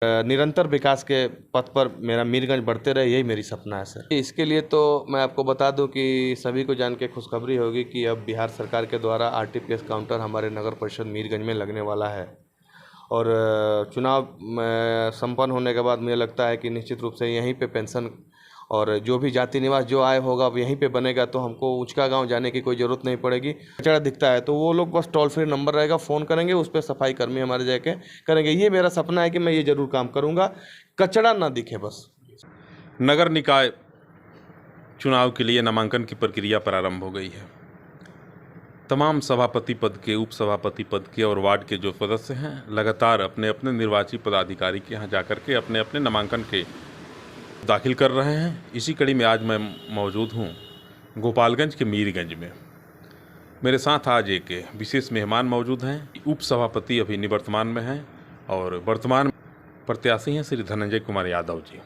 निरंतर विकास के पथ पर मेरा मीरगंज बढ़ते रहे, यही मेरी सपना है सर। इसके लिए तो मैं आपको बता दूं कि सभी को जान के खुशखबरी होगी कि अब बिहार सरकार के द्वारा आरटीपीएस काउंटर हमारे नगर परिषद मीरगंज में लगने वाला है। और चुनाव संपन्न होने के बाद मुझे लगता है कि निश्चित रूप से यहीं पे पेंशन और जो भी जाति निवास जो आय होगा अब यहीं पे बनेगा, तो हमको ऊंचका गांव जाने की कोई ज़रूरत नहीं पड़ेगी। कचरा दिखता है तो वो लोग बस टोल फ्री नंबर रहेगा, फ़ोन करेंगे, उस पर सफाई कर्मी हमारे जाके करेंगे। ये मेरा सपना है कि मैं ये ज़रूर काम करूँगा, कचरा ना दिखे बस। नगर निकाय चुनाव के लिए नामांकन की प्रक्रिया प्रारंभ हो गई है। तमाम सभापति पद के, उप सभापति पद के और वार्ड के जो सदस्य हैं लगातार अपने अपने निर्वाचित पदाधिकारी के यहाँ जाकर के अपने अपने नामांकन के दाखिल कर रहे हैं। इसी कड़ी में आज मैं मौजूद हूँ गोपालगंज के मीरगंज में। मेरे साथ आज एक विशेष मेहमान मौजूद हैं। उप सभापति अभी निवर्तमान में हैं और वर्तमान प्रत्याशी हैं श्री धनंजय कुमार यादव जी।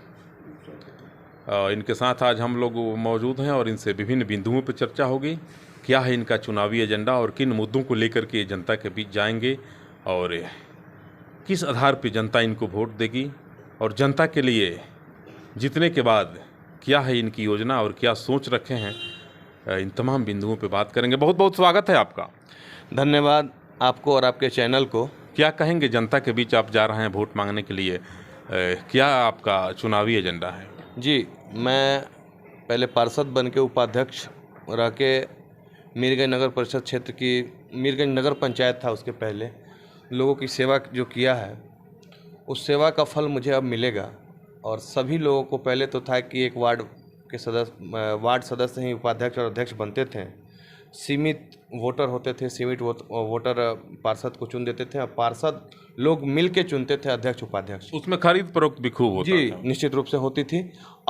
इनके साथ आज हम लोग मौजूद हैं और इनसे विभिन्न बिंदुओं पर चर्चा होगी। क्या है इनका चुनावी एजेंडा और किन मुद्दों को लेकर के जनता के बीच जाएंगे और किस आधार पर जनता इनको वोट देगी और जनता के लिए जीतने के बाद क्या है इनकी योजना और क्या सोच रखे हैं, इन तमाम बिंदुओं पे बात करेंगे। बहुत बहुत स्वागत है आपका। धन्यवाद आपको और आपके चैनल को। क्या कहेंगे जनता के बीच आप जा रहे हैं वोट मांगने के लिए, क्या आपका चुनावी एजेंडा है? जी, मैं पहले पार्षद बन के उपाध्यक्ष रह के मीरगंज नगर परिषद क्षेत्र की, मीरगंज नगर पंचायत था उसके पहले, लोगों की सेवा जो किया है उस सेवा का फल मुझे अब मिलेगा। और सभी लोगों को पहले तो था कि एक वार्ड सदस्य ही उपाध्यक्ष और अध्यक्ष बनते थे, सीमित वोटर होते थे, सीमित वोटर पार्षद को चुन देते थे और पार्षद लोग मिल के चुनते थे अध्यक्ष उपाध्यक्ष। उसमें खरीद फरोख्त भी खूब होता जी था। निश्चित रूप से होती थी।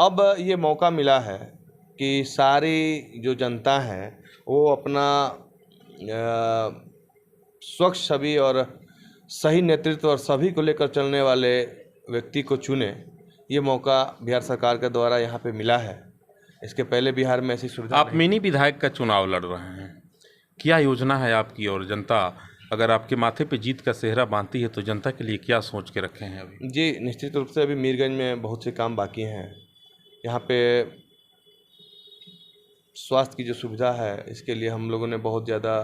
अब ये मौका मिला है कि सारी जो जनता है वो अपना स्वच्छ छवि और सही नेतृत्व और सभी को लेकर चलने वाले व्यक्ति को चुने। ये मौका बिहार सरकार के द्वारा यहाँ पे मिला है। इसके पहले बिहार में ऐसी सुविधा आप मिनी विधायक का चुनाव लड़ रहे हैं, क्या योजना है आपकी? और जनता अगर आपके माथे पे जीत का सेहरा बांधती है तो जनता के लिए क्या सोच के रखे हैं अभी? जी निश्चित रूप से अभी मीरगंज में बहुत से काम बाकी हैं। यहाँ पे स्वास्थ्य की जो सुविधा है इसके लिए हम लोगों ने बहुत ज़्यादा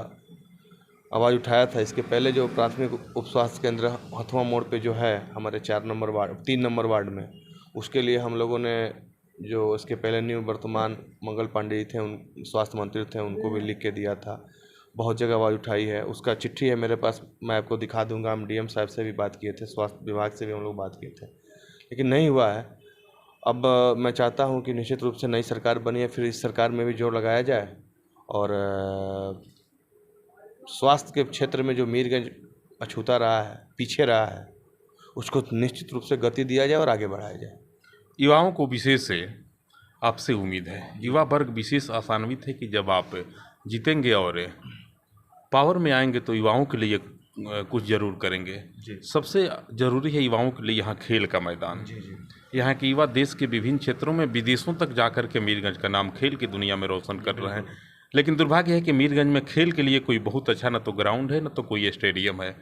आवाज़ उठाया था। इसके पहले जो प्राथमिक उप स्वास्थ्य केंद्र हथुआ मोड़ पे जो है हमारे 3 नंबर वार्ड में, उसके लिए हम लोगों ने जो इसके पहले वर्तमान मंगल पांडे थे, उन स्वास्थ्य मंत्री थे, उनको भी लिख के दिया था। बहुत जगह आवाज़ उठाई है, उसका चिट्ठी है मेरे पास, मैं आपको दिखा दूंगा। हम डीएम साहब से भी बात किए थे, स्वास्थ्य विभाग से भी हम लोग बात किए थे, लेकिन नहीं हुआ है। अब मैं चाहता हूँ कि निश्चित रूप से नई सरकार बनी है, फिर इस सरकार में भी जोर लगाया जाए और स्वास्थ्य के क्षेत्र में जो मीरगंज अछूता रहा है, पीछे रहा है, उसको निश्चित रूप से गति दिया जाए और आगे बढ़ाया जाए। युवाओं को विशेष से आपसे उम्मीद है, युवा वर्ग विशेष आशान्वित है कि जब आप जीतेंगे और पावर में आएंगे तो युवाओं के लिए कुछ ज़रूर करेंगे। सबसे ज़रूरी है युवाओं के लिए यहाँ खेल का मैदान। यहाँ के युवा देश के विभिन्न क्षेत्रों में, विदेशों तक जाकर के मीरगंज का नाम खेल की दुनिया में रोशन कर रहे हैं, लेकिन दुर्भाग्य है कि मीरगंज में खेल के लिए कोई बहुत अच्छा न तो ग्राउंड है न तो कोई स्टेडियम है।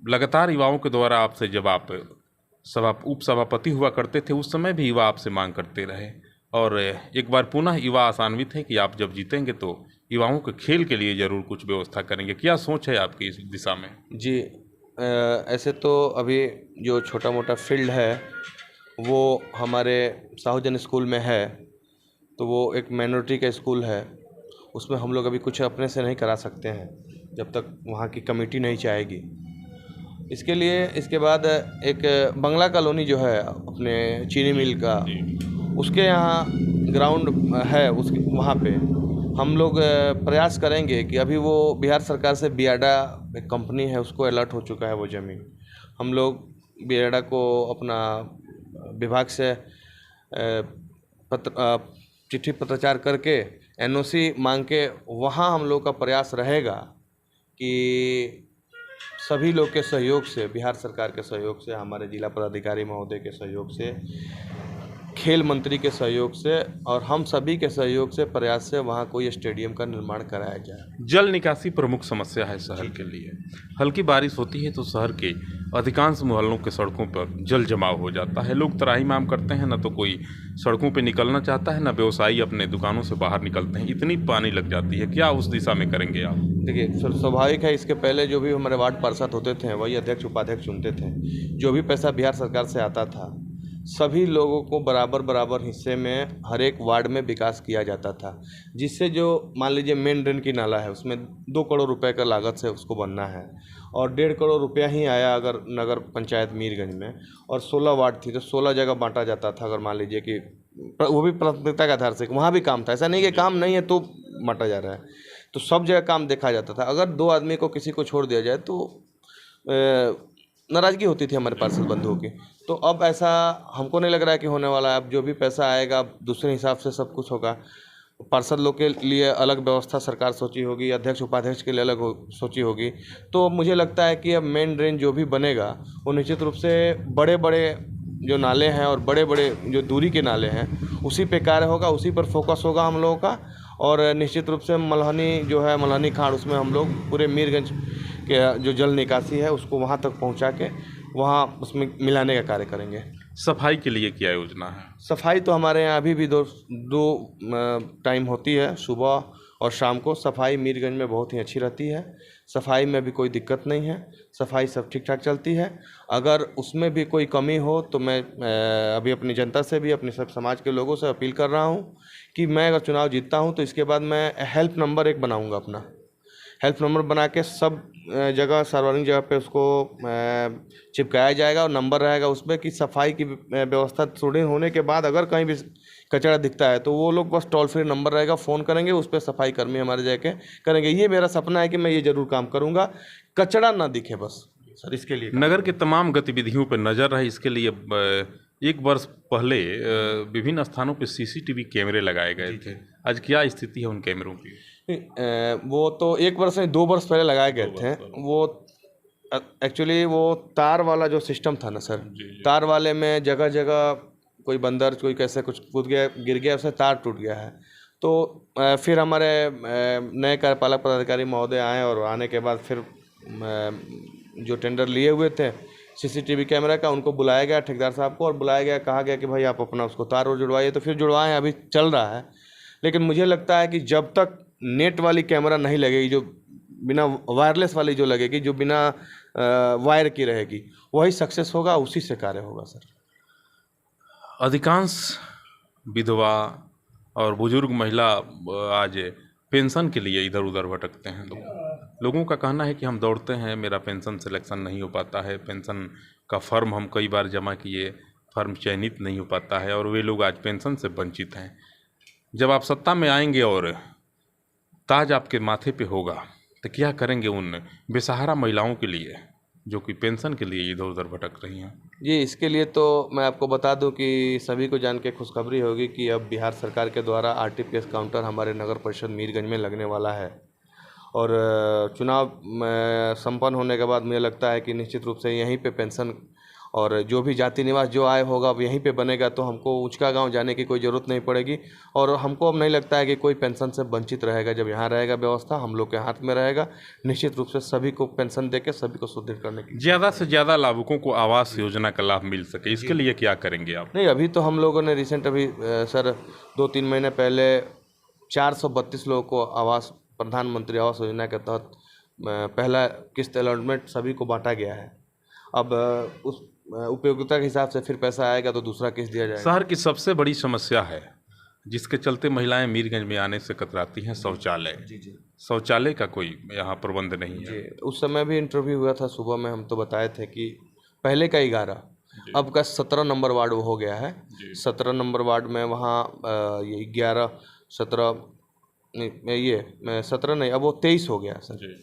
लगातार युवाओं के द्वारा आपसे, जब आप उप सभापति हुआ करते थे उस समय भी युवा आपसे मांग करते रहे और एक बार पुनः युवा आशान्वित है कि आप जब जीतेंगे तो युवाओं के खेल के लिए ज़रूर कुछ व्यवस्था करेंगे। क्या सोच है आपकी इस दिशा में? जी ऐसे तो अभी जो छोटा मोटा फील्ड है वो हमारे साहूजन स्कूल में है, तो वो एक माइनॉरिटी का स्कूल है, उसमें हम लोग अभी कुछ अपने से नहीं करा सकते हैं जब तक वहाँ की कमेटी नहीं चाहेगी। इसके लिए इसके बाद एक बंगला कॉलोनी जो है अपने चीनी मिल का, उसके यहाँ ग्राउंड है, उसके वहाँ पे हम लोग प्रयास करेंगे कि अभी वो बिहार सरकार से बियाडा एक कंपनी है, उसको अलर्ट हो चुका है वो ज़मीन। हम लोग बियाडा को अपना विभाग से चिट्ठी पत्राचार करके एनओसी मांग के वहाँ हम लोग का प्रयास रहेगा कि सभी लोग के सहयोग से, बिहार सरकार के सहयोग से, हमारे जिला पदाधिकारी महोदय के सहयोग से खेल मंत्री के सहयोग से और हम सभी के सहयोग से प्रयास से वहाँ कोई स्टेडियम का निर्माण कराया जाए। जल निकासी प्रमुख समस्या है शहर के लिए। हल्की बारिश होती है तो शहर के अधिकांश मोहल्लों के सड़कों पर जल जमाव हो जाता है। लोग त्राहिमाम करते हैं, न तो कोई सड़कों पे निकलना चाहता है, न व्यवसायी अपने दुकानों से बाहर निकलते हैं, इतनी पानी लग जाती है। क्या उस दिशा में करेंगे आप? देखिए सर, स्वाभाविक है, इसके पहले जो भी हमारे वार्ड पार्षद होते थे वही अध्यक्ष उपाध्यक्ष चुनते थे। जो भी पैसा बिहार सरकार से आता था सभी लोगों को बराबर बराबर हिस्से में हर एक वार्ड में विकास किया जाता था, जिससे जो मान लीजिए मेन ड्रेन की नाला है उसमें 2 करोड़ रुपए का लागत से उसको बनना है और 1.5 करोड़ रुपया ही आया अगर नगर पंचायत मीरगंज में, और 16 वार्ड थी तो 16 जगह बांटा जाता था। अगर मान लीजिए कि वो भी प्राथमिकता के आधार से वहाँ भी काम था, ऐसा नहीं कि काम नहीं है तो बांटा जा रहा है, तो सब जगह काम देखा जाता था। अगर 2 आदमी को किसी को छोड़ दिया जाए तो नाराज़गी होती थी हमारे पार्षद बंधुओं की। तो अब ऐसा हमको नहीं लग रहा है कि होने वाला है। अब जो भी पैसा आएगा अब दूसरे हिसाब से सब कुछ होगा। पार्षद लोग के लिए अलग व्यवस्था सरकार सोची होगी, अध्यक्ष उपाध्यक्ष के लिए अलग सोची होगी। तो मुझे लगता है कि अब मेन ड्रेन जो भी बनेगा वो निश्चित रूप से बड़े बड़े जो नाले हैं और बड़े बड़े जो दूरी के नाले हैं उसी पे कार्य होगा, उसी पर फोकस होगा हम लोगों का। और निश्चित रूप से मल्हनी जो है, मल्हनी खाड़, उसमें हम लोग पूरे मीरगंज के जो जल निकासी है उसको वहाँ तक पहुँचा के वहाँ उसमें मिलाने का कार्य करेंगे। सफाई के लिए क्या योजना है? सफाई तो हमारे यहाँ अभी भी दो टाइम होती है, सुबह और शाम को। सफाई मीरगंज में बहुत ही अच्छी रहती है, सफाई में भी कोई दिक्कत नहीं है, सफाई सब ठीक ठाक चलती है। अगर उसमें भी कोई कमी हो तो मैं अभी अपनी जनता से भी, अपने सब समाज के लोगों से अपील कर रहा हूँ कि मैं अगर चुनाव जीतता हूँ तो इसके बाद मैं हेल्प नंबर एक बनाऊँगा। अपना हेल्प नंबर बना के सब जगह, सार्वजनिक जगह पे उसको चिपकाया जाएगा और नंबर रहेगा उसमें कि सफाई की व्यवस्था थोड़ी होने के बाद अगर कहीं भी कचरा दिखता है तो वो लोग बस टोल फ्री नंबर रहेगा, फ़ोन करेंगे, उस पर सफाई कर्मी हमारे जाके करेंगे। ये मेरा सपना है कि मैं ये ज़रूर काम करूँगा, कचरा ना दिखे बस सर। इसके लिए नगर के तमाम गतिविधियों पर नज़र रहे, इसके लिए 1 वर्ष पहले विभिन्न स्थानों पर CCTV कैमरे लगाए गए थे। आज क्या स्थिति है उन कैमरों की? वो तो 1 वर्ष नहीं 2 वर्ष पहले लगाए गए थे। वो एक्चुअली वो तार वाला जो सिस्टम था ना सर, तार वाले में जगह जगह कोई बंदर कोई कैसे कुछ कूद गया, गिर गया, उससे तार टूट गया है। तो फिर हमारे नए कार्यपालक पदाधिकारी महोदय आए और आने के बाद फिर जो टेंडर लिए हुए थे CCTV कैमरा का, उनको बुलाया गया, ठेकेदार साहब को, और बुलाया गया, कहा गया कि भाई आप अपना उसको तार और जुड़वाइए। तो फिर जुड़वाएं, अभी चल रहा है। लेकिन मुझे लगता है कि जब तक नेट वाली कैमरा नहीं लगेगी, जो बिना वायरलेस वाली जो लगेगी, जो बिना वायर की रहेगी, वही सक्सेस होगा, उसी से कार्य होगा सर। अधिकांश विधवा और बुजुर्ग महिला आज पेंशन के लिए इधर उधर भटकते हैं। लोगों का कहना है कि हम दौड़ते हैं, मेरा पेंशन सिलेक्शन नहीं हो पाता है, पेंशन का फॉर्म हम कई बार जमा किए, फॉर्म चयनित नहीं हो पाता है, और वे लोग आज पेंशन से वंचित हैं। जब आप सत्ता में आएंगे और ताज आपके माथे पे होगा तो क्या करेंगे उन बेसहारा महिलाओं के लिए जो कि पेंशन के लिए इधर उधर भटक रही हैं? जी, इसके लिए तो मैं आपको बता दूं कि सभी को जान के खुशखबरी होगी कि अब बिहार सरकार के द्वारा RTPS काउंटर हमारे नगर परिषद मीरगंज में लगने वाला है। और चुनाव संपन्न होने के बाद मुझे लगता है कि निश्चित रूप से यहीं पे पेंशन और जो भी जाति निवास जो आय होगा अब यहीं पे बनेगा, तो हमको ऊंचका गांव जाने की कोई ज़रूरत नहीं पड़ेगी। और हमको अब नहीं लगता है कि कोई पेंशन से वंचित रहेगा। जब यहाँ रहेगा व्यवस्था हम लोग के हाथ में रहेगा, निश्चित रूप से सभी को पेंशन देके सभी को सुदृढ़ करने की। ज़्यादा से ज़्यादा लाभुकों को आवास योजना का लाभ मिल सके, इसके लिए क्या करेंगे आप? नहीं, अभी तो हम लोगों ने रिसेंट अभी सर 2-3 महीने पहले 432 लोगों को आवास, प्रधानमंत्री आवास योजना के तहत पहला किस्त अलॉटमेंट सभी को बांटा गया है। अब उस उपयोगिता के हिसाब से फिर पैसा आएगा तो दूसरा किस्त दिया जाएगा। शहर की सबसे बड़ी समस्या है जिसके चलते महिलाएं मीरगंज में आने से कतराती हैं, शौचालय। जी जी। शौचालय का कोई यहाँ प्रबंध नहीं है। जी, उस समय भी इंटरव्यू हुआ था सुबह में, हम तो बताए थे कि पहले का 11 अब का 17 नंबर वार्ड हो गया है। 17 नंबर वार्ड में वहाँ ये 11 17 ये 17 नहीं, अब वो 23 हो गया सर।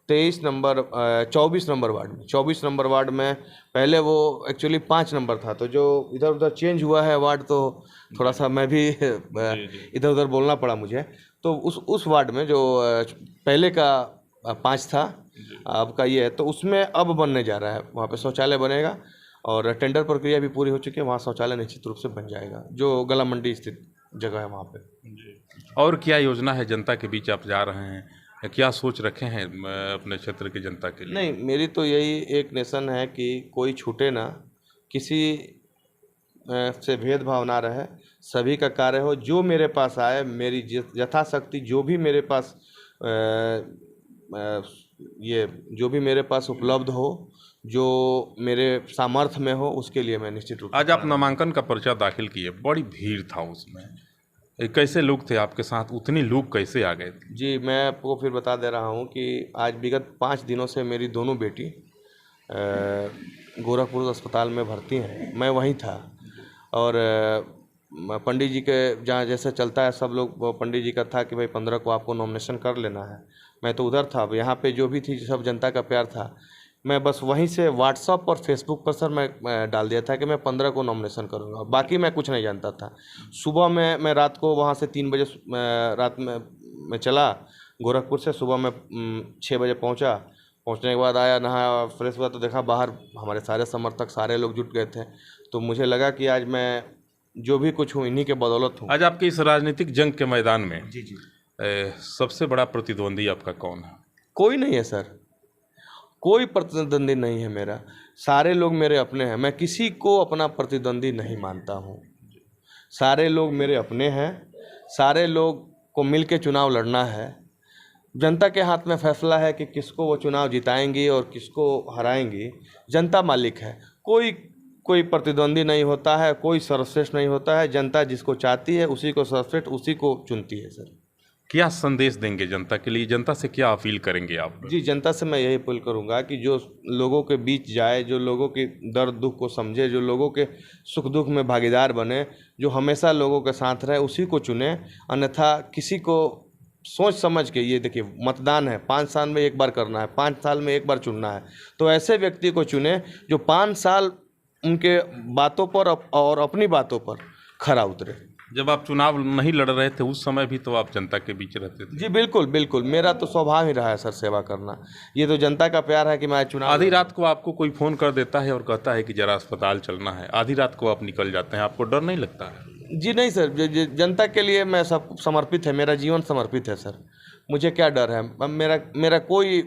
23 नंबर 24 नंबर वार्ड में 24 नंबर वार्ड में पहले वो एक्चुअली 5 नंबर था, तो जो इधर उधर चेंज हुआ है वार्ड, तो थोड़ा सा मैं भी इधर उधर बोलना पड़ा मुझे। तो उस वार्ड में जो पहले का 5 था अब का ये है, तो उसमें अब बनने जा रहा है, वहाँ पे शौचालय बनेगा। और टेंडर प्रक्रिया भी पूरी हो चुकी है, वहाँ शौचालय निश्चित रूप से बन जाएगा, जो गला मंडी स्थित जगह है वहाँ पे। और क्या योजना है जनता के बीच आप जा रहे हैं, क्या सोच रखे हैं अपने क्षेत्र की जनता के लिए? नहीं, मेरी तो यही एक नेशन है कि कोई छूटे ना, किसी से भेदभाव ना रहे, सभी का कार्य हो, जो मेरे पास आए, मेरी यथाशक्ति जो भी मेरे पास ये जो भी मेरे पास उपलब्ध हो, जो मेरे सामर्थ्य में हो, उसके लिए मैं निश्चित रूप से। आज आप नामांकन का पर्चा दाखिल किए, बड़ी भीड़ था उसमें, कैसे लोग थे आपके साथ, उतनी लोग कैसे आ गए थे? जी, मैं आपको फिर बता दे रहा हूँ कि आज विगत 5 दिनों से मेरी दोनों बेटी गोरखपुर अस्पताल में भर्ती हैं, मैं वहीं था। और पंडित जी के जहाँ जैसे चलता है सब लोग, वो पंडित जी का था कि भाई 15 को आपको नॉमिनेशन कर लेना है, मैं तो उधर था। अब यहाँ पे जो भी थी, सब जनता का प्यार था, मैं बस वहीं से व्हाट्सअप और फेसबुक पर सर मैं डाल दिया था कि मैं 15 को नॉमिनेशन करूँगा, बाकी मैं कुछ नहीं जानता था। सुबह में मैं रात को वहाँ से 3 बजे रात में मैं चला गोरखपुर से, सुबह में 6 बजे पहुँचा। पहुँचने के बाद आया, नहाया, फ्रेश हुआ, तो देखा बाहर हमारे सारे समर्थक, सारे लोग जुट गए थे। तो मुझे लगा कि आज मैं जो भी कुछ हूँ इन्हीं के बदौलत हूँ। आज आपके इस राजनीतिक जंग के मैदान में जी जी सबसे बड़ा प्रतिद्वंदी आपका कौन है? कोई नहीं है सर, कोई प्रतिद्वंदी नहीं है मेरा, सारे लोग मेरे अपने हैं, मैं किसी को अपना प्रतिद्वंदी नहीं मानता हूँ। सारे लोग मेरे अपने हैं, सारे लोग को मिल के चुनाव लड़ना है। जनता के हाथ में फैसला है कि किसको वो चुनाव जिताएंगी और किसको हराएंगी, जनता मालिक है। कोई प्रतिद्वंदी नहीं होता है, कोई सर्वश्रेष्ठ नहीं होता है, जनता जिसको चाहती है उसी को सर्वश्रेष्ठ, उसी को चुनती है सर। क्या संदेश देंगे जनता के लिए, जनता से क्या अपील करेंगे आप? जी, जनता से मैं यही अपील करूंगा कि जो लोगों के बीच जाए, जो लोगों के दर्द दुख को समझे, जो लोगों के सुख दुख में भागीदार बने, जो हमेशा लोगों के साथ रहे, उसी को चुने। अन्यथा किसी को सोच समझ के, ये देखिए मतदान है, 5 साल में एक बार करना है, 5 साल में एक बार चुनना है, तो ऐसे व्यक्ति को चुने जो 5 साल उनके बातों पर और अपनी बातों पर खरा उतरे। जब आप चुनाव नहीं लड़ रहे थे उस समय भी तो आप जनता के बीच रहते थे। जी बिल्कुल बिल्कुल, मेरा तो स्वभाव ही रहा है सर सेवा करना, ये तो जनता का प्यार है कि मैं चुनाव। आधी रात को आपको कोई फ़ोन कर देता है और कहता है कि ज़रा अस्पताल चलना है, आधी रात को आप निकल जाते हैं, आपको डर नहीं लगता है? जी नहीं सर, जनता के लिए मैं सब समर्पित है, मेरा जीवन समर्पित है सर, मुझे क्या डर है। मेरा कोई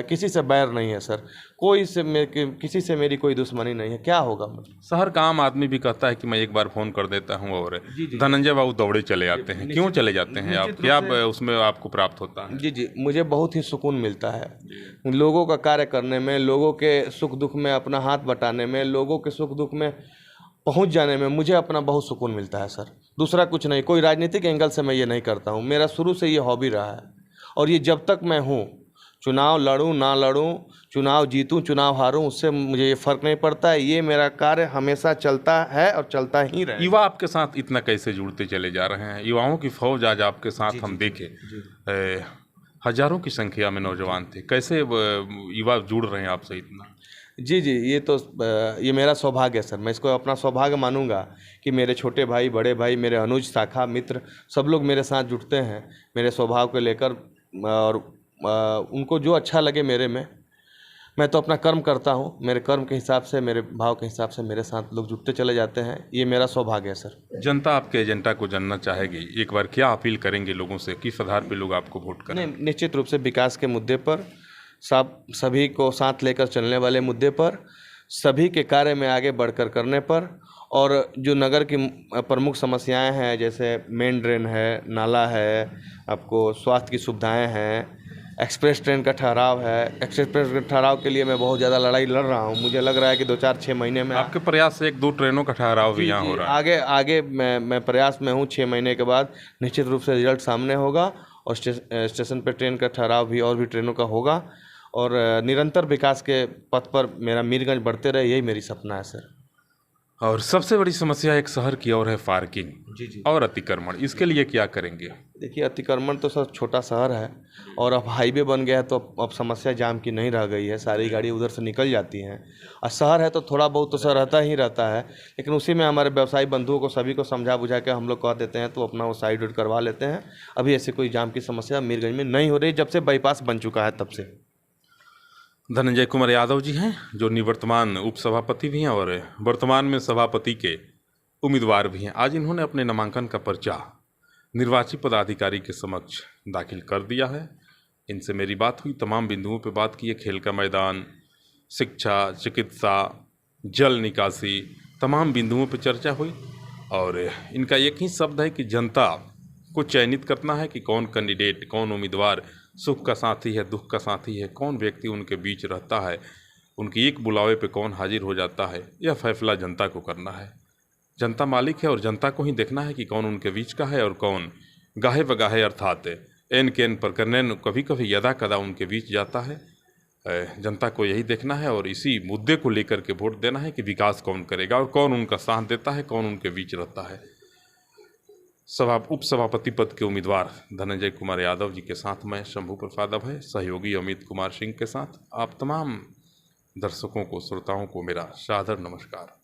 किसी से बैर नहीं है सर, किसी से मेरी कोई दुश्मनी नहीं है, क्या होगा मुझे। शहर का आम आदमी भी कहता है कि मैं एक बार फ़ोन कर देता हूं और धनंजय बाबू दौड़े चले आते हैं। क्यों चले जाते हैं आप, क्या उसमें आपको प्राप्त होता है? जी, मुझे बहुत ही सुकून मिलता है लोगों का कार्य करने में, लोगों के सुख दुख में अपना हाथ बटाने में, लोगों के सुख दुख में पहुंच जाने में मुझे अपना बहुत सुकून मिलता है सर, दूसरा कुछ नहीं। कोई राजनीतिक एंगल से मैं ये नहीं करता हूँ, मेरा शुरू से ये हॉबी रहा है और ये जब तक मैं हूँ, चुनाव लड़ूँ ना लड़ूँ, चुनाव जीतूँ चुनाव हारूँ, उससे मुझे ये फ़र्क नहीं पड़ता है। ये मेरा कार्य हमेशा चलता है और चलता ही रहे। युवा आपके साथ इतना कैसे जुड़ते चले जा रहे हैं? युवाओं की फौज आज आपके साथ हम देखें, हजारों की संख्या में नौजवान थे, कैसे युवा जुड़ रहे हैं आपसे इतना? जी, ये मेरा सौभाग्य है सर, मैं इसको अपना सौभाग्य मानूंगा कि मेरे छोटे भाई, बड़े भाई, मेरे अनुज, शाखा मित्र सब लोग मेरे साथ जुटते हैं मेरे स्वभाव को लेकर, और उनको जो अच्छा लगे मेरे में, मैं तो अपना कर्म करता हूँ, मेरे कर्म के हिसाब से, मेरे भाव के हिसाब से मेरे साथ लोग जुटते चले जाते हैं, ये मेरा सौभाग्य है सर। जनता आपके एजेंडा को जानना चाहेगी, एक बार क्या अपील करेंगे लोगों से, किस आधार पर लोग आपको वोट करें? नहीं, निश्चित रूप से विकास के मुद्दे पर, सभी को साथ लेकर चलने वाले मुद्दे पर, सभी के कार्य में आगे बढ़कर करने पर, और जो नगर की प्रमुख समस्याएं हैं, जैसे मेन ड्रेन है, नाला है, आपको स्वास्थ्य की सुविधाएं हैं, एक्सप्रेस ट्रेन का ठहराव है। एक्सप्रेस ट्रेन के ठहराव के लिए मैं बहुत ज़्यादा लड़ाई लड़ रहा हूँ, मुझे लग रहा है कि 2-4-6 महीने में आपके प्रयास से 1-2 ट्रेनों का ठहराव भी यहाँ हो रहा है। आगे मैं प्रयास में हूँ, 6 महीने के बाद निश्चित रूप से रिजल्ट सामने होगा और स्टेशन पर ट्रेन का ठहराव भी और भी ट्रेनों का होगा, और निरंतर विकास के पथ पर मेरा मीरगंज बढ़ते रहे, यही मेरी सपना है सर। और सबसे बड़ी समस्या एक शहर की और है पार्किंग और अतिक्रमण, इसके लिए क्या करेंगे? देखिए, अतिक्रमण तो सर छोटा शहर है और अब हाईवे बन गया है, तो अब समस्या जाम की नहीं रह गई है, सारी गाड़ी उधर से निकल जाती हैं। और शहर है तो थोड़ा बहुत तो सर रहता ही रहता है, लेकिन उसी में हमारे व्यवसायी बंधुओं को सभी को समझा बुझा के हम लोग कह देते हैं, तो अपना वो साइड उड करवा लेते हैं। अभी ऐसी कोई जाम की समस्या मीरगंज में नहीं हो रही, जब से बाईपास बन चुका है तब से। धनंजय कुमार यादव जी हैं, जो निवर्तमान उपसभापति भी हैं और वर्तमान में सभापति के उम्मीदवार भी हैं। आज इन्होंने अपने नामांकन का पर्चा निर्वाची पदाधिकारी के समक्ष दाखिल कर दिया है। इनसे मेरी बात हुई, तमाम बिंदुओं पर बात की है। खेल का मैदान, शिक्षा, चिकित्सा, जल निकासी, तमाम बिंदुओं पर चर्चा हुई और इनका एक ही शब्द है कि जनता को चयनित करना है कि कौन कैंडिडेट, कौन उम्मीदवार सुख का साथी है, दुख का साथी है, कौन व्यक्ति उनके बीच रहता है, उनकी एक बुलावे पे कौन हाजिर हो जाता है। यह फैसला जनता को करना है। जनता मालिक है और जनता को ही देखना है कि कौन उनके बीच का है और कौन गाहे बगाहे अर्थात एन केन पर करने कभी कभी यदा कदा उनके बीच जाता है। जनता को यही देखना है और इसी मुद्दे को लेकर के वोट देना है कि विकास कौन करेगा और कौन उनका साथ देता है, कौन उनके बीच रहता है। उपसभापति पद के उम्मीदवार धनंजय कुमार यादव जी के साथ मैं शंभू प्रसाद अभय, सहयोगी अमित कुमार सिंह के साथ आप तमाम दर्शकों को, श्रोताओं को मेरा सादर नमस्कार।